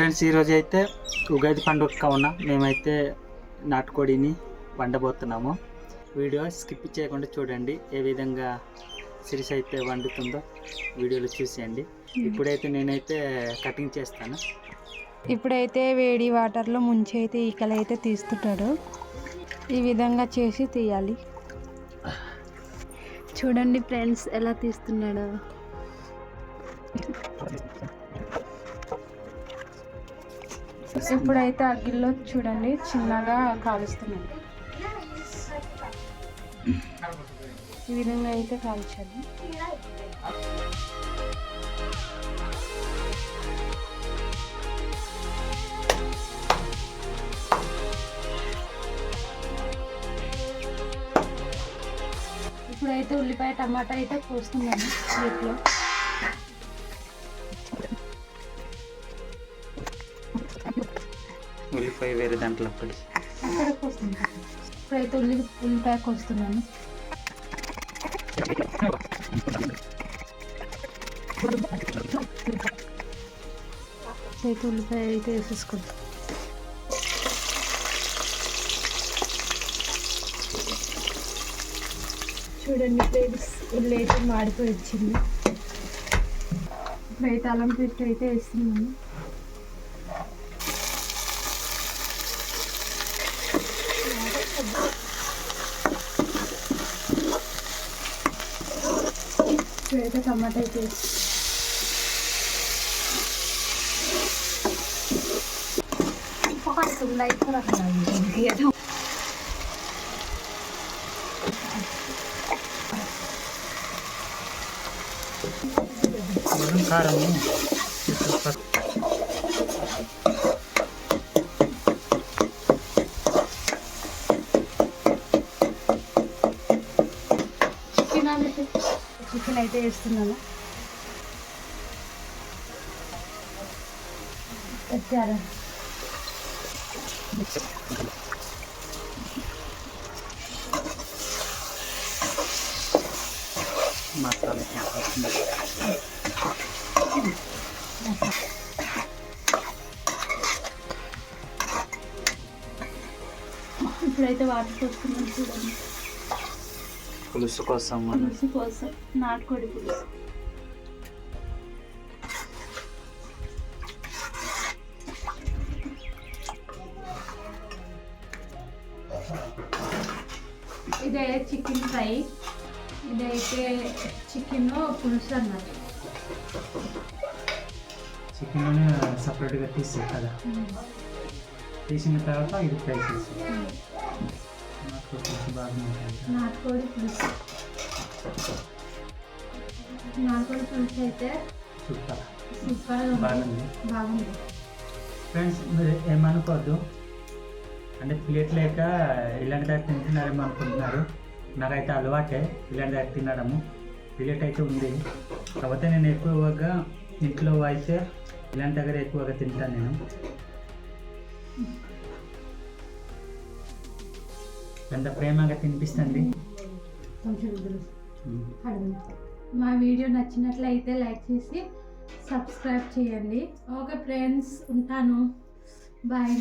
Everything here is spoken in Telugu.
ఫ్రెండ్స్, ఈరోజు అయితే ఉగాది పండుగ కావున మేమైతే నాటుకోడిని వండబోతున్నాము. వీడియో స్కిప్ చేయకుండా చూడండి. ఏ విధంగా సిరీస్ అయితే వండుతుందో వీడియోలో చూసేయండి. ఇప్పుడైతే నేనైతే కటింగ్ చేస్తాను. ఇప్పుడైతే వేడి వాటర్లో ముంచి అయితే ఈకలైతే తీస్తుంటాడు. ఈ విధంగా చేసి తీయాలి. చూడండి ఫ్రెండ్స్ ఎలా తీస్తున్నాడో. ఇప్పుడైతే అగ్గిలో చూడండి చిన్నగా కాలుస్తున్నాడు. ఈ విధంగా అయితే కాల్చాలి. ఇప్పుడైతే ఉల్లిపాయ టమాటా అయితే కోస్తున్నాను వీటిలో. ఉల్లిపాయ వేరే దాంట్లో అక్కడ కోస్తున్నాను. ఇప్పుడైతే ఉల్లిపాయ కోస్తున్నాను. అయితే ఉల్లిపాయ అయితే వేసేసుకుంటాం. చూడండి ఫ్రెండ్స్, ఉల్లి అయితే మాడిపోయి వచ్చింది. ఇప్పుడైతే అల్లం పేస్ట్ అయితే వేస్తున్నాను. ఇప్పుడైతే టమాటా అయితే కారం చికెన్ అయితే వేస్తున్నాను. వచ్చారా మసాలా ఇప్పుడైతే వాటర్ పోసుకున్నాం. చూడండి పులుసు కోసం నాటుకోడి పులుసు. ఇదే చికెన్ ఫ్రై, ఇదైతే చికెన్ పులుసు అన్నమాట. చికెన్ సపరేట్గా తీసే కదా, తీసిన తర్వాత ఇది ఫ్రై చేసి నాటుకోడి పులుసు. నాటుకోడి పులుసు అయితే సూపర్ బాగుంది. ఫ్రెండ్స్, మీరు ఏమనుకోవద్దు, అంటే ప్లేట్ లేక ఇలాంటి దగ్గర తింటున్నారేమో అనుకుంటున్నారు. నాకైతే అలవాటే ఇలాంటి దగ్గర తినడము. ప్లేట్ అయితే ఉంది, కాకపోతే నేను ఎక్కువగా ఇంట్లో అయితే ఇలాంటి దగ్గర ఎక్కువగా తింటాను నేను. ఎంత ప్రేమగా తినిపిస్తుంది. మా వీడియో నచ్చినట్లయితే లైక్ చేసి సబ్స్క్రైబ్ చేయండి. ఓకే ఫ్రెండ్స్, ఉంటాను. బాయ్.